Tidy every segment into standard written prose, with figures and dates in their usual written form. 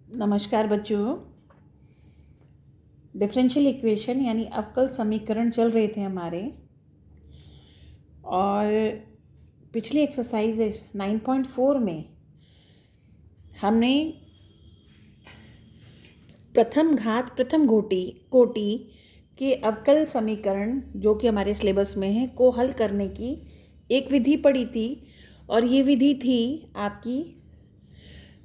नमस्कार बच्चों। Differential equation यानी अवकल समीकरण चल रहे थे हमारे, और पिछली एक्सरसाइज 9.4 में हमने प्रथम कोटि के अवकल समीकरण जो कि हमारे सिलेबस में है को हल करने की एक विधि पढ़ी थी, और ये विधि थी आपकी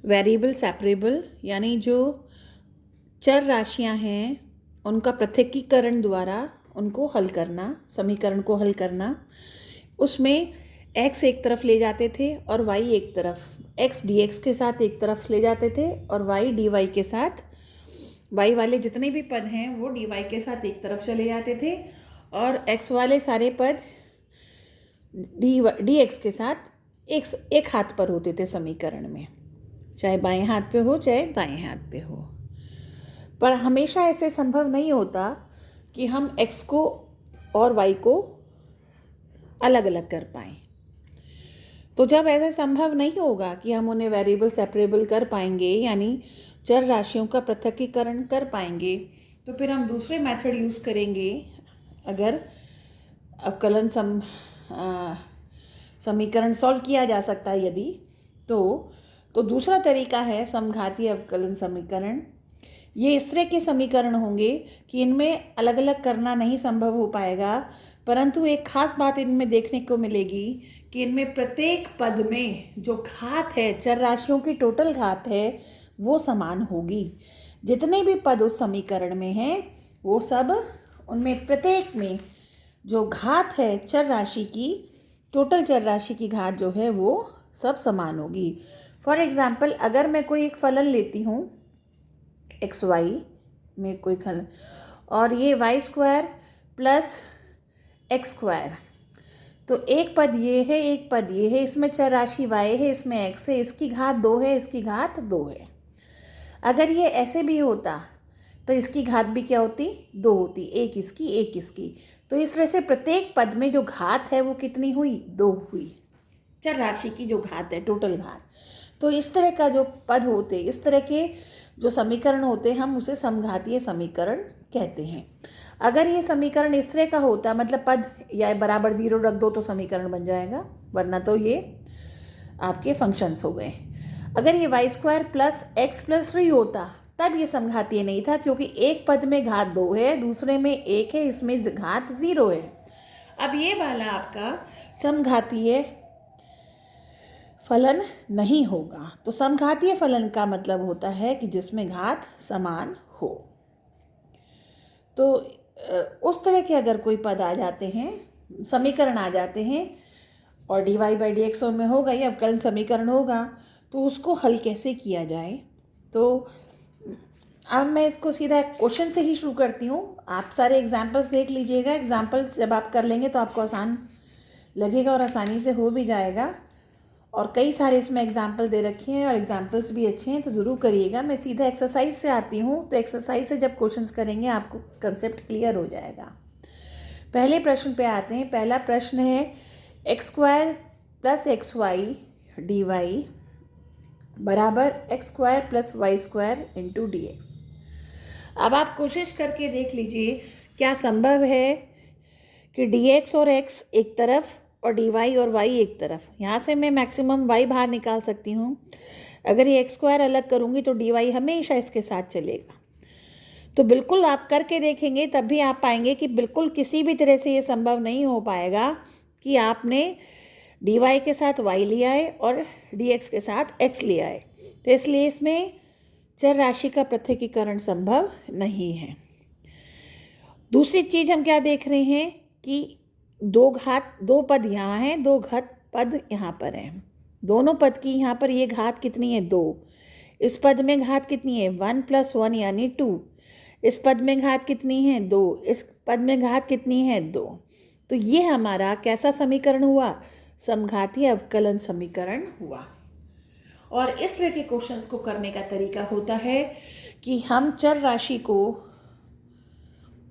वेरिएबल सेपरेबल, यानी जो चर राशियां हैं उनका पृथकीकरण द्वारा उनको हल करना, समीकरण को हल करना। उसमें x एक तरफ ले जाते थे और y एक तरफ, x dx के साथ एक तरफ ले जाते थे और y dy के साथ, y वाले जितने भी पद हैं वो dy के साथ एक तरफ चले जाते थे, और x वाले सारे पद dx के साथ एक हाथ पर होते थे समीकरण में, चाहे बाएं हाथ पे हो चाहे दाएं हाथ पे हो। पर हमेशा ऐसे संभव नहीं होता कि हम x को और y को अलग अलग कर पाएँ। तो जब ऐसा संभव नहीं होगा कि हम उन्हें वेरिएबल सेपरेबल कर पाएंगे, यानी चर राशियों का पृथकीकरण कर पाएंगे, तो फिर हम दूसरे मेथड यूज़ करेंगे। अगर अवकलन समीकरण सॉल्व किया जा सकता है यदि, तो दूसरा तरीका है समघातीय अवकलन समीकरण। ये इस तरह के समीकरण होंगे कि इनमें अलग अलग करना नहीं संभव हो पाएगा, परंतु एक खास बात इनमें देखने को मिलेगी कि इनमें प्रत्येक पद में जो घात है, चर राशियों की टोटल घात है, वो समान होगी। जितने भी पद उस समीकरण में हैं वो सब, उनमें प्रत्येक में जो घात है चर राशि की, टोटल चर राशि की घात जो है वो सब समान होगी। फॉर एग्जाम्पल, अगर मैं कोई एक फलन लेती हूँ एक्स वाई में कोई फलन, और ये y square plus x square, तो एक पद ये है एक पद ये है, इसमें चर राशि y है, इसमें x है, इसकी घात 2 है, इसकी घात 2 है। अगर ये ऐसे भी होता तो इसकी घात भी क्या होती, 2 होती, एक इसकी एक इसकी। तो इस तरह से प्रत्येक पद में जो घात है वो कितनी हुई, 2 हुई, चर राशि की जो घात है, टोटल घात। तो इस तरह का जो पद होते, इस तरह के जो समीकरण होते, हम उसे समघातीय समीकरण कहते हैं। अगर ये समीकरण इस तरह का होता, मतलब पद या बराबर 0 रख दो तो समीकरण बन जाएगा, वरना तो ये आपके फंक्शंस हो गए। अगर ये y square plus x plus 3 होता तब ये समघातीय नहीं था, क्योंकि एक पद में घात 2 है, दूसरे में 1 है, इसमें घात 0 है। अब ये वाला आपका समघातीय फलन नहीं होगा। तो समघातीय फलन का मतलब होता है कि जिसमें घात समान हो। तो उस तरह के अगर कोई पद आ जाते हैं, समीकरण आ जाते हैं, और dy बाई डी एक्स में होगा, ये अवकलन समीकरण होगा, तो उसको हल कैसे किया जाए। तो अब मैं इसको सीधा क्वेश्चन से ही शुरू करती हूँ। आप सारे एग्जाम्पल्स देख लीजिएगा। एग्जाम्पल्स जब आप कर लेंगे तो आपको आसान लगेगा और आसानी से हो भी जाएगा। और कई सारे इसमें एग्जाम्पल दे रखे हैं और एग्जाम्पल्स भी अच्छे हैं, तो ज़रूर करिएगा। मैं सीधा एक्सरसाइज से आती हूँ, तो एक्सरसाइज से जब क्वेश्चंस करेंगे आपको कंसेप्ट क्लियर हो जाएगा। पहले प्रश्न पे आते हैं। पहला प्रश्न है x square plus x y d y बराबर x square plus y square into d x. अब आप कोशिश करके देख लीजिए क्या संभव है कि डी एक्स और एक्स एक तरफ और डी वाई और वाई एक तरफ। यहाँ से मैं मैक्सिमम वाई बाहर निकाल सकती हूँ। अगर ये एक्स स्क्वायर अलग करूँगी तो डी वाई हमेशा इसके साथ चलेगा। तो बिल्कुल आप करके देखेंगे तब भी आप पाएंगे कि बिल्कुल किसी भी तरह से ये संभव नहीं हो पाएगा कि आपने डी वाई के साथ वाई लिया है और डी एक्स के साथ एक्स लिया है। तो इसलिए इसमें चर राशि का पृथकीकरण संभव नहीं है। दूसरी चीज़ हम क्या देख रहे हैं कि दो पद यहाँ हैं, दो घात पद यहाँ पर हैं। दोनों पद की यहाँ पर ये घात कितनी है, 2। इस पद में घात कितनी है, 1 + 1 यानी 2। इस पद में घात कितनी है, 2। इस पद में घात कितनी है, 2। तो ये हमारा कैसा समीकरण हुआ, समघातीय अवकलन समीकरण हुआ। और इस तरह के क्वेश्चंस को करने का तरीका होता है कि हम चर राशि को,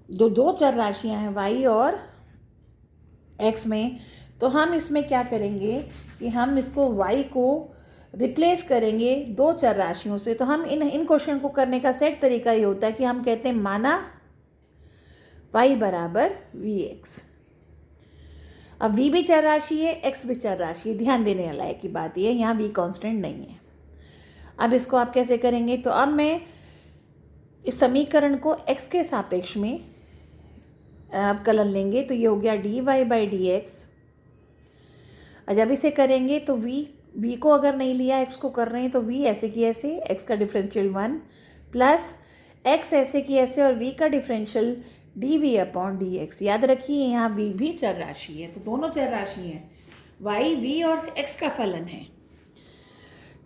जो दो चर राशियाँ हैं y और x में, तो हम इसमें क्या करेंगे कि हम इसको y को रिप्लेस करेंगे दो चर राशियों से। तो हम इन क्वेश्चन को करने का सेट तरीका ये होता है कि हम कहते हैं माना y बराबर vx। अब v भी चर राशि है, x भी चर राशि है। ध्यान देने लायक की बात ये है, यहाँ v कांस्टेंट नहीं है। अब इसको आप कैसे करेंगे? तो अब मैं इस समीकरण को x के सापेक्ष में अवकलन लेंगे, तो ये हो गया dy बाई डी एक्स। जब इसे करेंगे तो v को अगर नहीं लिया, x को कर रहे हैं, तो v ऐसे की ऐसे, x का डिफरेंशियल 1 प्लस x ऐसे की ऐसे और v का डिफरेंशियल dv अपॉन dx। याद रखिए यहाँ v भी चर राशि है, तो दोनों चर राशि हैं, y v और x का फलन है।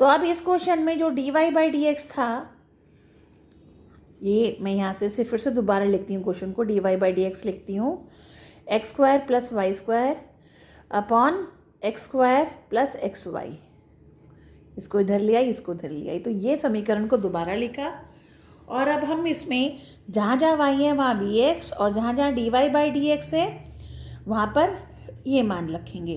तो अब इस क्वेश्चन में जो dy बाई dx था, ये मैं यहाँ से फिर से दोबारा लिखती हूँ क्वेश्चन को, dy बाई dx लिखती हूँ x square plus y square upon x square plus x y. इसको इधर लिया, इसको इधर लिया, तो ये समीकरण को दोबारा लिखा। और अब हम इसमें जहाँ जहाँ y है वहाँ vx और जहाँ जहाँ dy बाई dx है वहाँ पर ये मान रखेंगे।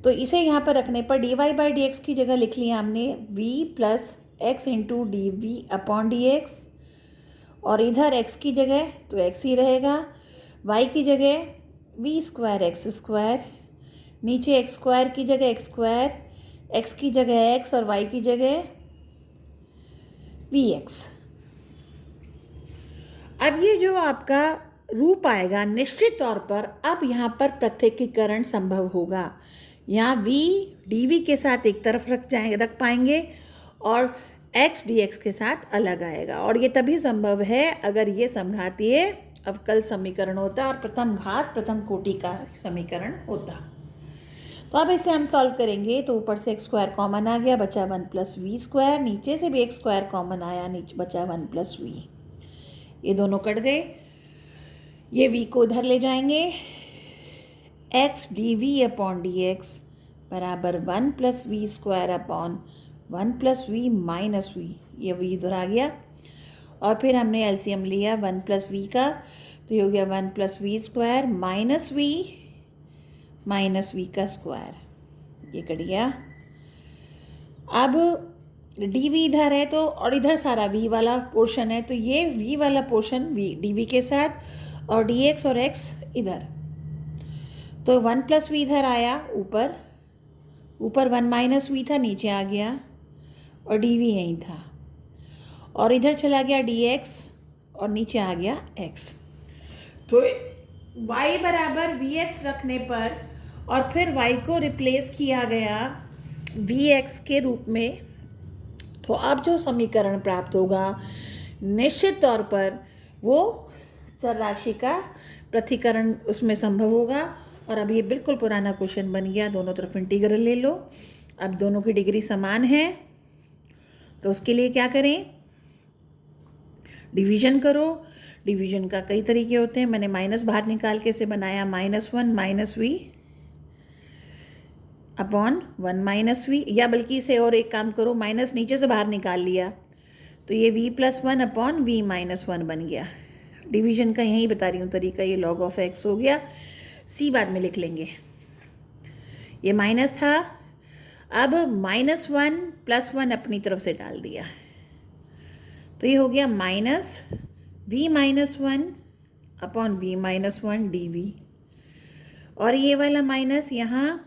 तो इसे यहाँ पर रखने पर dy बाई dx की जगह लिख लिया हमने v plus x into d v upon d x, और इधर x की जगह तो x ही रहेगा, y की जगह v स्क्वायर एक्स स्क्वायर, नीचे एक्स स्क्वायर की जगह एक्स स्क्वायर, x की जगह x और y की जगह vx। अब ये जो आपका रूप आएगा निश्चित तौर पर अब यहाँ पर पृथक्कीकरण संभव होगा। यहाँ v dv के साथ एक तरफ रख पाएंगे और x dx के साथ अलग आएगा, और ये तभी संभव है अगर ये समघातीय अवकल समीकरण होता और प्रथम घात प्रथम कोटि का समीकरण होता। तो अब इसे हम सॉल्व करेंगे, तो ऊपर से एक्स स्क्वायर कॉमन आ गया, बचा 1 प्लस वी स्क्वायर, नीचे से भी एक्स स्क्वायर कॉमन आया, नीचे बचा 1 प्लस वी। ये दोनों कट गए, ये v को उधर ले जाएंगे, x dv अपॉन dx बराबर 1 plus v square upon 1 plus v minus v. ये v इधर आ गया, और फिर हमने एलसीएम लिया 1 प्लस वी का, तो ये हो गया 1 plus v square minus v का स्क्वायर, ये कट गया। अब dv इधर है तो, और इधर सारा v वाला पोर्शन है, तो ये v वाला पोर्शन v dv के साथ और dx और x इधर, तो 1 प्लस वी इधर आया, ऊपर 1 माइनस वी था, नीचे आ गया, और dv यहीं था, और इधर चला गया dx और नीचे आ गया x। तो y बराबर vx रखने पर और फिर y को रिप्लेस किया गया vx के रूप में, तो अब जो समीकरण प्राप्त होगा निश्चित तौर पर वो चर राशि का पृथक्कीकरण उसमें संभव होगा। और अब ये बिल्कुल पुराना क्वेश्चन बन गया, दोनों तरफ इंटीग्रल ले लो। अब दोनों की डिग्री समान है, तो उसके लिए क्या करें? डिवीजन करो। डिवीजन का कई तरीके होते हैं, मैंने माइनस बाहर निकाल के इसे बनाया -1 minus v upon 1 minus v, या बल्कि इसे और एक काम करो, माइनस नीचे से बाहर निकाल लिया, तो ये v plus 1 upon v minus 1 बन गया। डिवीजन का यही बता रही हूँ तरीका, ये log ऑफ x हो गया। c बाद में लिख लेंगे, ये माइनस था, अब -1 प्लस 1 अपनी तरफ से डाल दिया, तो ये हो गया minus v minus 1 upon v minus 1 dv, और ये वाला माइनस यहाँ,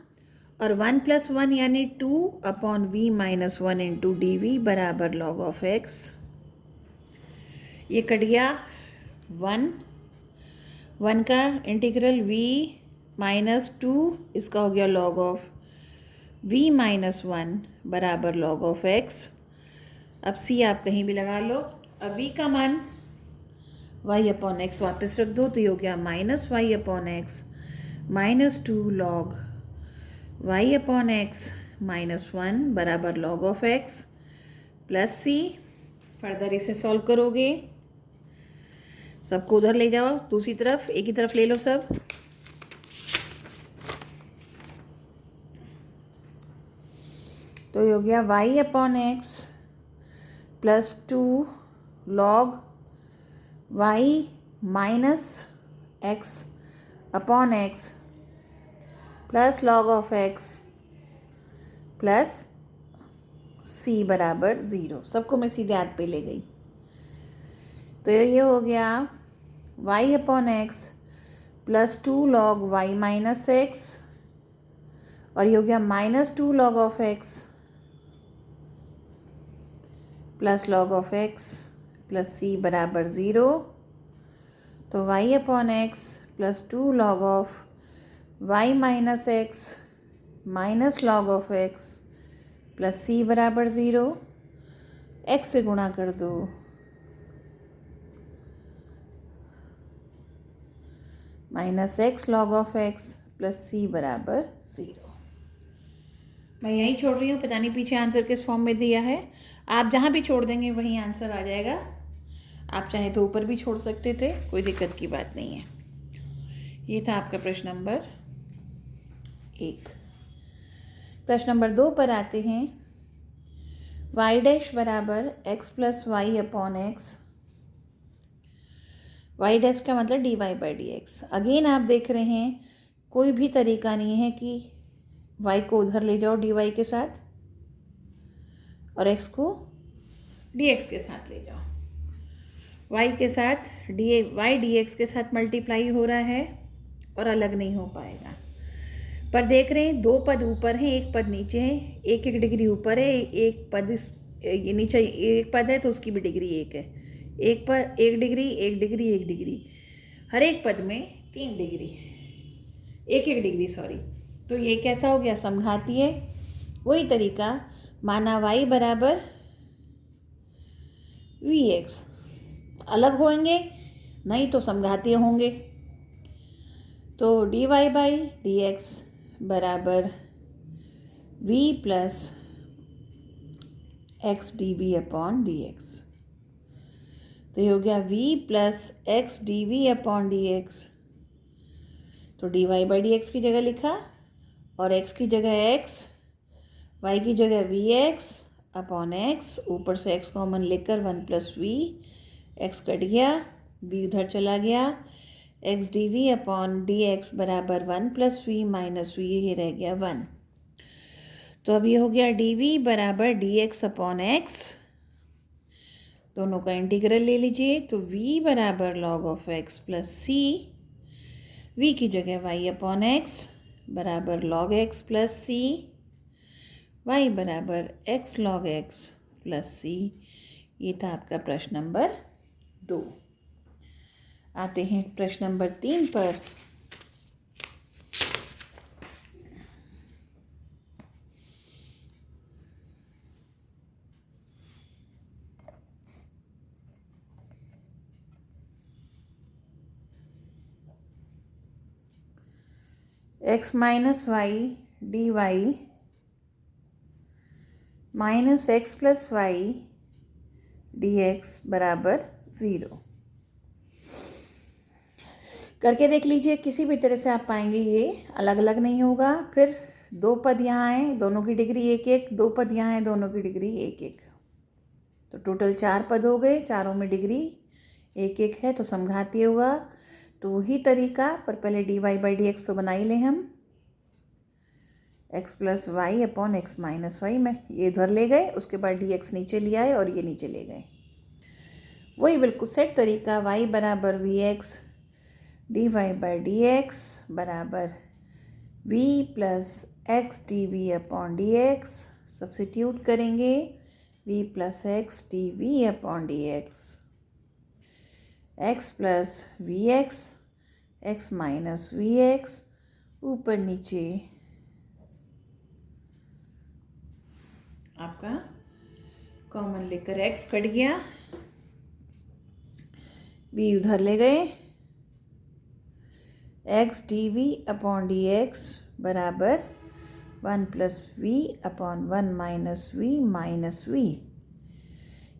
और 1 प्लस 1 यानी 2 upon v minus 1 into dv बराबर log ऑफ x। ये कट गया 1 का इंटीग्रल v माइनस 2, इसका हो गया log ऑफ v माइनस 1 बराबर log ऑफ x। अब c आप कहीं भी लगा लो। अब v का मान y अपॉन एक्स वापस रख दो, तो ये हो गया minus y upon x minus 2 log y upon x minus 1 बराबर log of x plus c। Further इसे सॉल्व करोगे, सबको उधर ले जाओ, दूसरी तरफ, एक ही तरफ ले लो सब। तो ये हो गया y upon x plus 2 log y minus x upon x plus log of x plus c बराबर 0। सबको मैं सीधे हाथ पे ले गई। तो ये हो गया y upon x plus 2 log y minus x, और ये हो गया minus 2 log of x plus log of x plus c बराबर 0। तो y upon x plus 2 log of y minus x minus log of x plus c बराबर 0। x से गुणा कर दो, minus x log of x plus c बराबर 0। मैं यहीं छोड़ रही हूँ, पता नहीं पीछे आंसर किस फॉर्म में दिया है। आप जहाँ भी छोड़ देंगे वहीं आंसर आ जाएगा। आप चाहे तो ऊपर भी छोड़ सकते थे, कोई दिक्कत की बात नहीं है। ये था आपका प्रश्न नंबर 1। प्रश्न नंबर 2 पर आते हैं। y डैश बराबर x plus y upon x. y dash का मतलब dy by d x. Again आप देख रहे हैं कोई भी तरीका नहीं है कि y को उधर ले जाओ dy के साथ और x को dx के साथ ले जाओ। y के साथ y dx के साथ मल्टीप्लाई हो रहा है और अलग नहीं हो पाएगा। पर देख रहे हैं 2 पद ऊपर हैं, 1 पद नीचे है, 1 डिग्री ऊपर है, 1 पद ये नीचे 1 पद है तो उसकी भी डिग्री 1 है। 1 पर 1 डिग्री 1 डिग्री 1 डिग्री, हर एक पद में 3 डिग्री, 1 डिग्री सॉरी। तो ये कैसा हो गया? समघातीय। वही तरीका, माना y बराबर vx, अलग होंगे नहीं तो समघातीय होंगे। तो dy बाई डी एक्स बराबर v plus x d v upon d x. तो ये हो गया v plus x d v upon d x. तो dy बाई डी एक्स की जगह लिखा और x की जगह x, y की जगह वी एक्स अपॉन एक्स, ऊपर से x कॉमन लेकर 1 प्लस वी, x कट गया, v उधर चला गया, x d v upon d x बराबर 1 प्लस वी माइनस वी, ये रह गया 1। तो अब ये हो गया डी वी बराबर डी एक्स अपॉन एक्स। दोनों का इंटीग्रल ले लीजिए। तो v बराबर log of x plus c, v की जगह y अपॉन एक्स बराबर log x plus c, y बराबर x log x plus c. ये था आपका प्रश्न नंबर 2। आते हैं प्रश्न नंबर 3 पर। x minus y d y minus x plus y d x बराबर 0। करके देख लीजिए, किसी भी तरह से आप पाएंगे ये अलग अलग नहीं होगा। फिर 2 पद यहाँ हैं, दोनों की डिग्री 1 1, 2 पद यहाँ हैं, दोनों की डिग्री 1 1। तो टोटल 4 पद हो गए, चारों में डिग्री 1 1 है, तो समघातीय हुआ। तो वही तरीका, पर पहले d y by d x तो बना ही लें हम। x plus y upon x minus y में ये इधर ले गए, उसके बाद डी एक्स नीचे ले आए और ये नीचे ले गए। वही बिल्कुल सेट तरीका, y बराबर v x d y by d x बराबर v plus x d v upon d x. Substitute करेंगे, v plus x d v upon d x, x plus v x, x minus v x, ऊपर नीचे आपका common लेकर x cut गया, v उधर ले गए, x d v upon d x बराबर 1 plus v upon 1 minus v,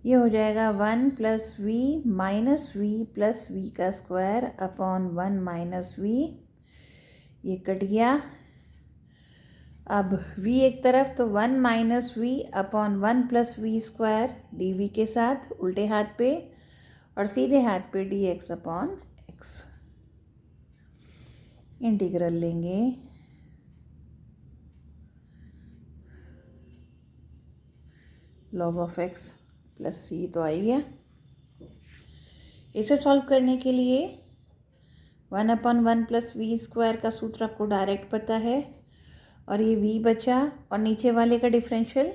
ये हो जाएगा 1 plus v minus v plus v का स्क्वायर अपॉन 1 माइनस वी, ये कट गया। अब v एक तरफ, तो 1 minus v upon 1 plus v square d v के साथ उल्टे हाथ पे, और सीधे हाथ पे d x upon x. Integral लेंगे, log of x प्लस सी तो आ ही गया। इसे सॉल्व करने के लिए 1/1 प्लस वी स्क्वायर का सूत्र आपको डायरेक्ट पता है, और ये v बचा और नीचे वाले का डिफरेंशियल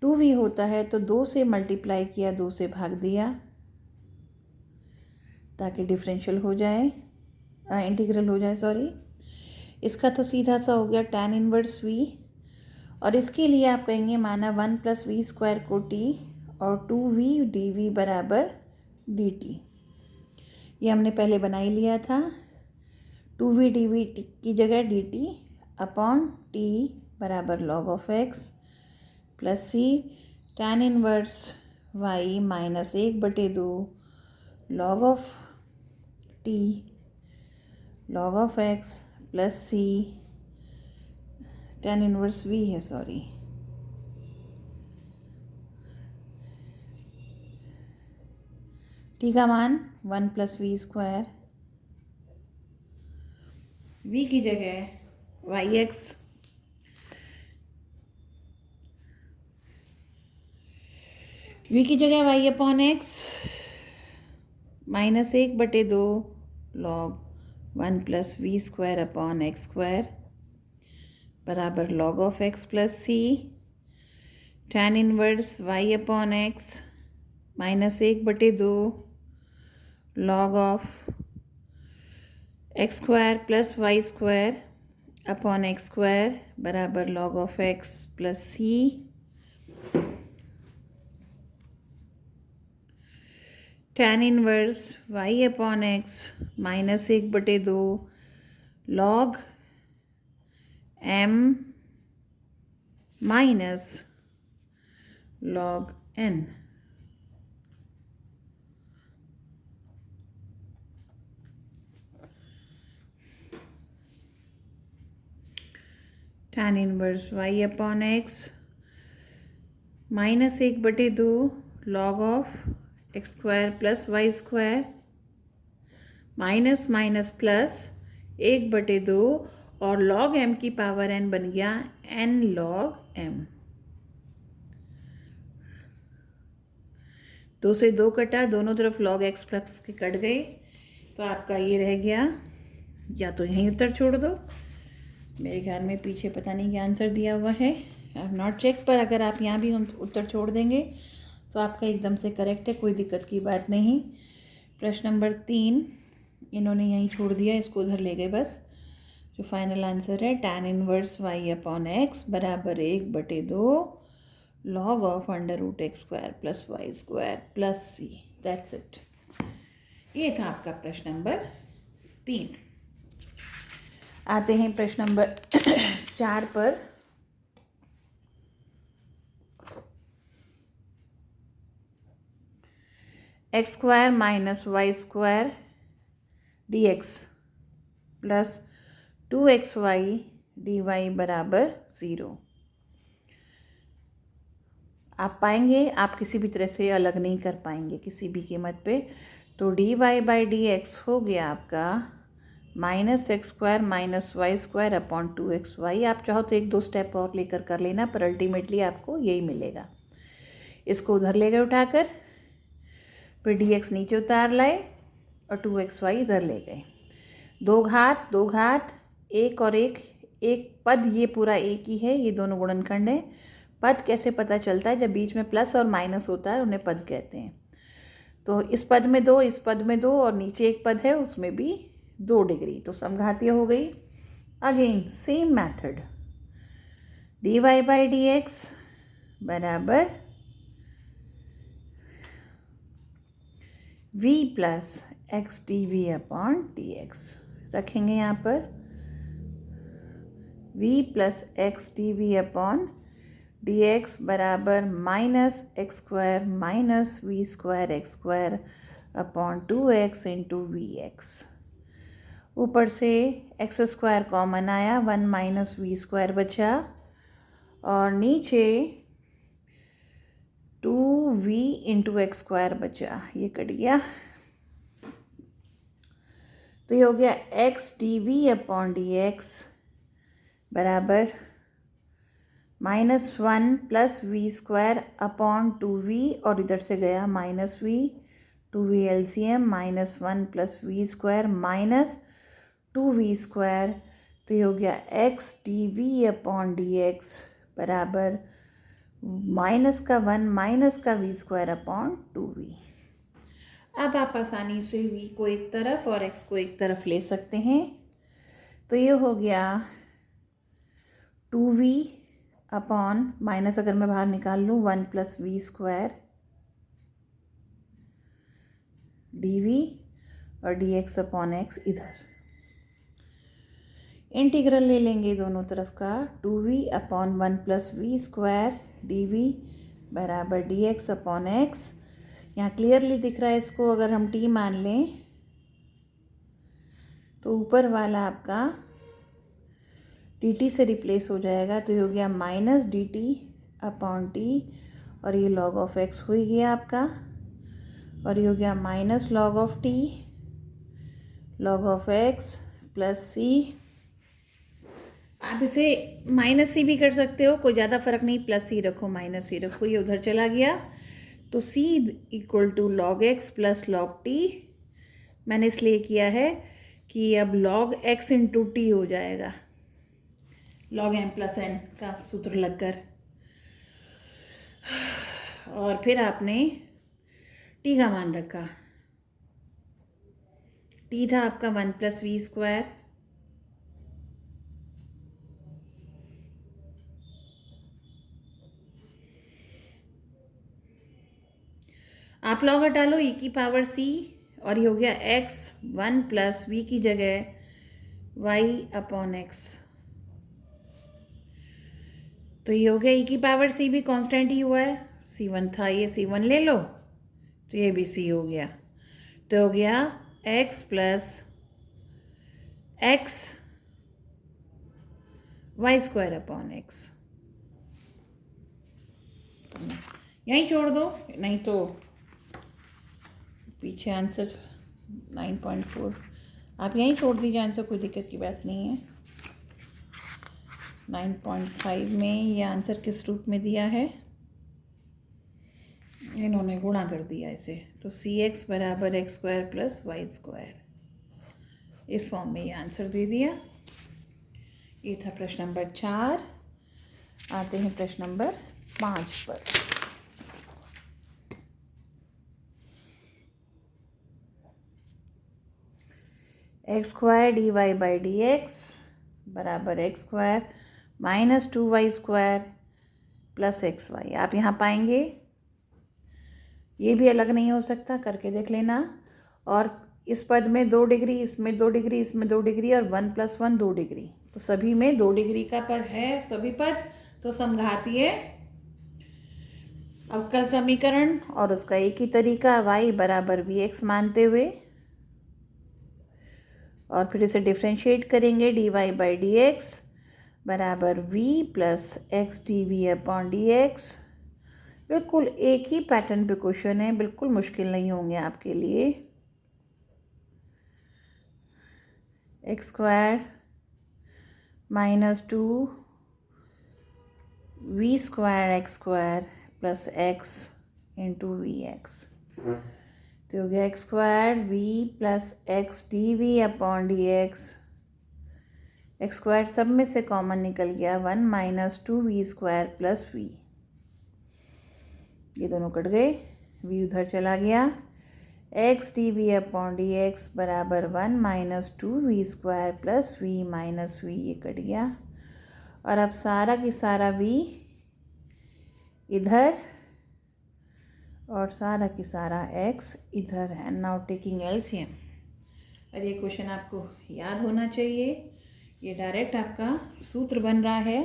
2v होता है, तो 2 से मल्टीप्लाई किया, 2 से भाग दिया ताकि डिफरेंशियल हो जाए, इंटीग्रल हो जाए सॉरी। इसका तो सीधा सा हो गया tan इनवर्स v, और इसके लिए आप कहेंगे माना 1 प्लस वी स्क्वायर को t और 2v dv बराबर dt। ये हमने पहले बना ही लिया था। 2v dv की जगह dt अपॉन t बराबर log of x plus c tan inverse y minus 1/2 log of t log of x plus c tan inverse v है सॉरी, t का मान 1 प्लस वी स्क्वायर, v की जगह Y x v की जगह y upon x minus 1/2 log 1 plus v square upon x square बराबर log of x plus c tan inverse y upon x minus 1/2 log of x square plus y square upon x square बराबर log of x plus c tan inverse y upon x minus 1/2 log m minus log n। tan inverse y upon x minus 1/2 log of x square plus y square minus minus plus 1/2 और log m की power n बन गया n log m। 2 से 2 कटा, दोनों तरफ log x plus के cut गए, तो आपका ये रह गया, या तो यहीं उत्तर छोड़ दो, मेरे ख्याल में पीछे पता नहीं क्या आंसर दिया हुआ है, आई हैव नॉट चेक, पर अगर आप यहाँ भी उत्तर छोड़ देंगे तो आपका एकदम से करेक्ट है, कोई दिक्कत की बात नहीं। प्रश्न नंबर 3 इन्होंने यहीं छोड़ दिया, इसको उधर ले गए बस। जो फाइनल आंसर है tan inverse y upon x बराबर 1/2 log of under root x square plus y square plus c. That's it. ये था आपका प्रश्न नंबर 3। आते हैं प्रश्न नंबर 4 पर। X square minus y square d x plus 2xy dy बराबर 0। आप पाएंगे आप किसी भी तरह से अलग नहीं कर पाएंगे किसी भी कीमत पे, तो dy बाई डी एक्स हो गया आपका minus x square minus y square upon 2xy। आप चाहो तो 1-2 स्टेप और लेकर कर लेना, पर अल्टीमेटली आपको यही मिलेगा। इसको उधर ले गए उठाकर, फिर dx नीचे उतार लाए और 2xy इधर ले गए। 2 घात 2 घात, एक और एक पद, ये पूरा एक ही है, ये दोनों गुणनखंड है। पद कैसे पता चलता है? जब बीच में प्लस और माइनस होता है उन्हें पद कहते हैं। तो इस पद में 2, इस पद में 2 और नीचे एक पद है उसमें भी 2 डिग्री, तो समघातीय हो गई। Again same method, dy by d x बराबर v plus x d v upon d x रखेंगे यहाँ पर, v plus x d v upon d x बराबर minus x square minus v square x square upon 2x into v x. ऊपर से x square common आया, 1 minus v square बचा, और नीचे 2v इंटू एक्स स्क्वायर बचा, ये cut गया। तो ये हो गया x d v upon d x बराबर -1 plus v square upon 2v, और इधर से गया -v, 2v LCM, -1 plus v square minus 2v square, तो ये हो गया x d upon d x बराबर -1 माइनस का वी स्क्वायर अपॉन 2v। अब आप आसानी से v को एक तरफ और x को एक तरफ ले सकते हैं, तो ये हो गया 2v अपॉन माइनस, अगर मैं बाहर निकाल लूँ 1 प्लस वी स्क्वायर dv और dx अपॉन x इधर। इंटीग्रल ले लेंगे दोनों तरफ का, 2v upon 1 plus v square dv बराबर dx अपॉन x। यहाँ क्लियरली दिख रहा है इसको, अगर हम t मान लें तो ऊपर वाला आपका dt से रिप्लेस हो जाएगा, तो ये हो गया माइनस dt अपॉन t, और ये log ऑफ x हो ही गया आपका, और ये हो गया minus log of t log of x plus c। आप इसे माइनस सी भी कर सकते हो, कोई ज़्यादा फर्क नहीं, प्लस सी रखो माइनस सी रखो, ये उधर चला गया, तो c equal to log x plus log t। मैंने इसलिए किया है कि अब log x इंटू टी हो जाएगा, log m प्लस n का सूत्र लगकर, और फिर आपने t का मान रखा, t था आपका 1 प्लस वी स्क्वायर, आप लॉग हटा लो e की पावर c, और ये हो गया x 1 प्लस वी की जगह y अपॉन x, तो ये हो गया e की पावर c भी कांस्टेंट ही हुआ है, c1 था, ये c1 ले लो, तो ये भी c हो गया, तो हो गया x plus x y square upon x। यहीं छोड़ दो, नहीं तो पीछे आंसर 9.4 आप यहीं छोड़ दीजिए आंसर, कोई दिक्कत की बात नहीं है। 9.5 में ये आंसर किस रूप में दिया है, इन्होंने गुणा कर दिया इसे, तो cx बराबर x square plus y square, इस फॉर्म में ये आंसर दे दिया। ये था प्रश्न नंबर 4। आते हैं प्रश्न नंबर 5 पर। X square d y by d x बराबर x square minus 2y square plus x y. आप यहाँ पाएंगे ये भी अलग नहीं हो सकता, करके देख लेना। और इस पद में 2 डिग्री, इसमें 2 डिग्री, इसमें 2 डिग्री, और 1 + 1 2 डिग्री, तो सभी में 2 डिग्री का पद है सभी पद, तो समघातीय अवकल समीकरण और उसका एक ही तरीका y बराबर vx मानते हुए, और फिर इसे डिफ्रेंशिएट करेंगे dy बाई डी एक्स बराबर v plus x d v upon d x. बिल्कुल एक ही पैटर्न पे क्वेश्चन है, बिल्कुल मुश्किल नहीं होंगे आपके लिए। X square minus 2 v square x square plus x into v x, तो हो गया x square v plus x d v upon d x. X square सब में से कॉमन निकल गया, 1 minus 2 v square plus v, ये दोनों कट गए, v उधर चला गया, x d v upon d x बराबर 1 minus 2 v square plus v minus v, ये कट गया। और अब सारा की सारा v इधर और सारा की सारा x इधर है। नाउ टेकिंग एलसीएम, और ये क्वेश्चन आपको याद होना चाहिए, ये डायरेक्ट आपका सूत्र बन रहा है।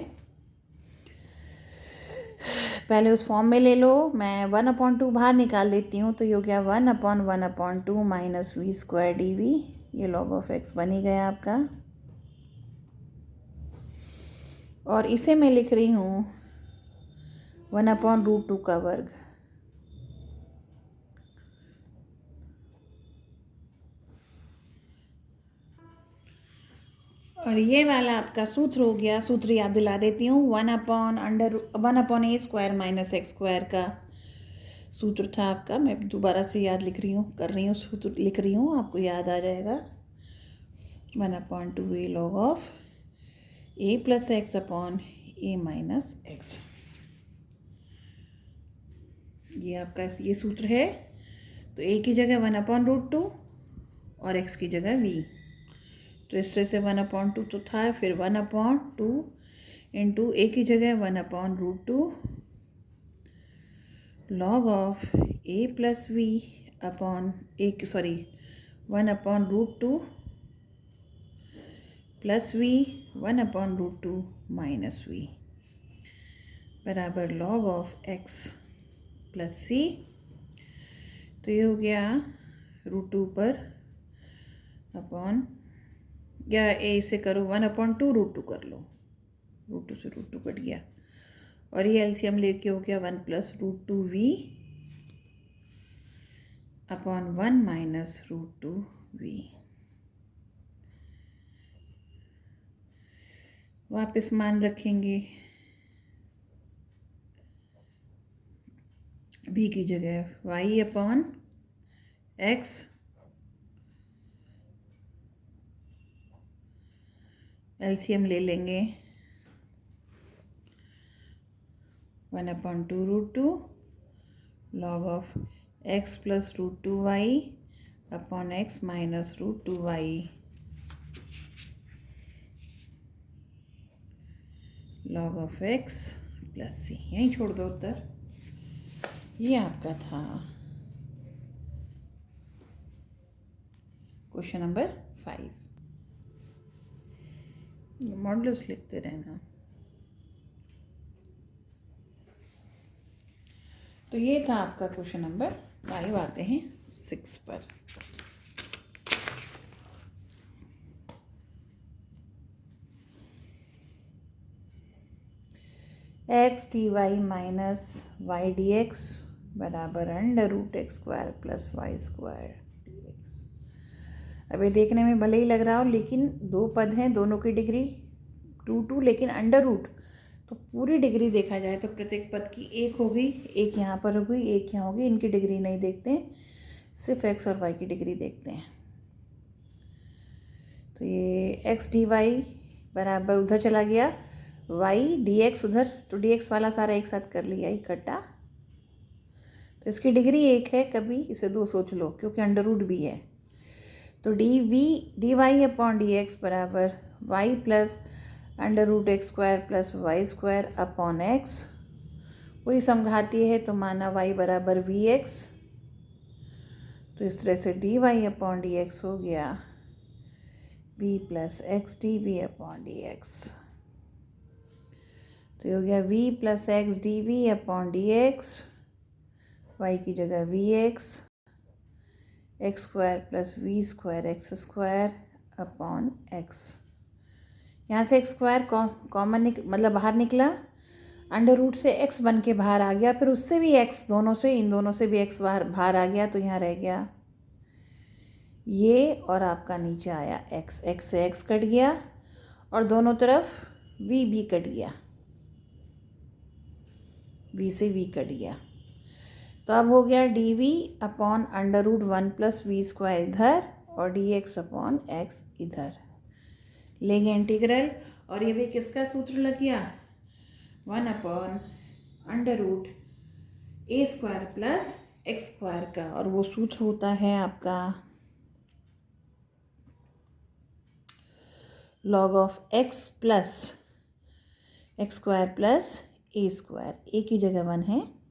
पहले उस फॉर्म में ले लो, मैं 1/2 बाहर निकाल देती हूँ, तो ये हो गया 1/1/2 minus v square d v, ये लॉग ऑफ एक्स बन ही गया आपका। और इसे मैं लिख रही हूँ 1/√2 का वर्ग। और ये वाला आपका सूत्र हो गया। सूत्र याद दिला देती हूँ, 1/a² माइनस x स्क्वायर का सूत्र था आपका। मैं दोबारा से याद सूत्र लिख रही हूँ, आपको याद आ जाएगा। 1/2a log of a plus x upon a minus x. ये आपका ये सूत्र है। तो a की जगह 1/√2 और x की जगह v। तो इस तरह से 1/2 तो था, फिर 1/2 इंटू a की जगह 1/√2 log of a plus v upon 1/√2 plus v 1/√2 minus v बराबर log of x plus c। तो ये हो गया √2 पर अपॉन, या ए से करो 1/2√2 कर लो, √2 से √2 कट गया, और ये एलसीएम लेके हो गया 1 + √2v अपॉन 1 माइनस √2v। वापस मान रखेंगे, v की जगह y अपॉन x एलसीएम ले लेंगे 1/2√2 log of x plus √2y upon x minus √2y log of x plus c। यहीं छोड़ दो उत्तर। ये आपका था क्वेश्चन नंबर 5। मॉडल्स लिखते रहना। तो ये था आपका क्वेश्चन नंबर 5। आते हैं 6 पर। x dy minus y d x बराबर √x² प्लस y² dx। अब ये देखने में भले ही लग रहा हो, लेकिन दो पद हैं, दोनों की डिग्री 2 लेकिन अंडर रूट, तो पूरी डिग्री देखा जाए तो प्रत्येक पद की एक हो गई, एक यहाँ पर हो गई, एक यहाँ होगी। इनकी डिग्री नहीं देखते हैं, सिर्फ x और y की डिग्री देखते हैं। तो ये x dy बराबर उधर चला गया, y dx उधर, तो dx वाला सारा एक साथ कर लिया इकट्ठा। तो इसकी डिग्री एक है, कभी इसे दो सोच लो क्योंकि अंडर रूट भी है। तो dy अपॉन dx बराबर y plus √x² plus y² upon x। वही समघातीय है तो माना y बराबर vx। तो इस तरह से dy अपॉन dx हो गया v plus x dv upon dx। तो ये हो गया v plus x dv upon dx, y की जगह vx, x² plus v² x² upon x। यहाँ से x² कॉमन मतलब बाहर निकला, अंडर रूट से x बन के बाहर आ गया, फिर उससे भी x, दोनों से, इन दोनों से भी x बाहर आ गया। तो यहाँ रह गया ये, और आपका नीचे आया x से x कट गया, और दोनों तरफ v भी कट गया, v से v कट गया। तो अब हो गया dv अपॉन √1 प्लस v² इधर और dx अपॉन x इधर। लेंगे इंटीग्रल, और ये भी किसका सूत्र लग गया, 1/√a² प्लस x² का। और वो सूत्र होता है आपका log of x plus x² plus a²। a की जगह 1 है,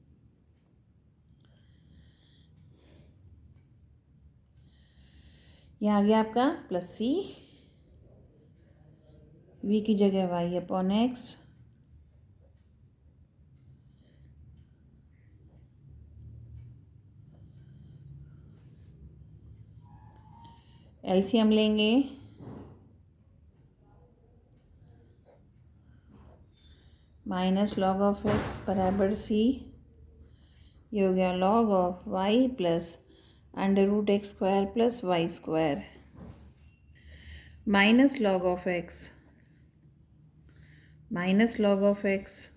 यहाँ आ गया आपका प्लस c, v की जगह y अपॉन x, एलसीएम लेंगे, माइनस लॉग ऑफ x बराबर c। ये हो गया log of y plus √x² plus y²। Minus log of x, minus log of x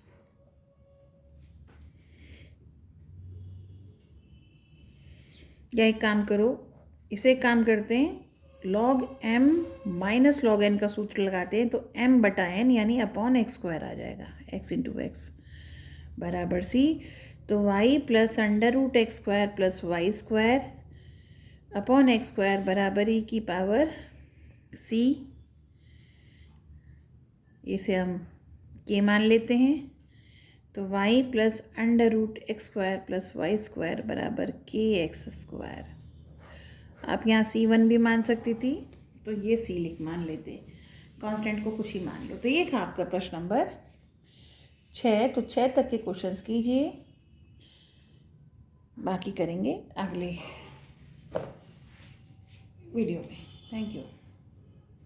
या एक काम करो, इसे एक काम करते हैं, log m minus log n का सूत्र लगाते हैं तो m बटा एन यानी अपॉन एक्स स्क्वायर आ जाएगा, x इंटू एक्स बराबर सी। तो y plus under root x square plus y square upon x square बराबर ई की पावर c, इसे हम k मान लेते हैं। तो y plus under root x square plus y square बराबर के एक्स स्क्वायर। आप यहाँ c1 भी मान सकती थी, तो ये c मान लेते, कांस्टेंट को कुछ ही मान लो। तो ये था आपका प्रश्न नंबर 6। तो 6 तक के क्वेश्चंस कीजिए, बाकी करेंगे अगले वीडियो में। Thank you.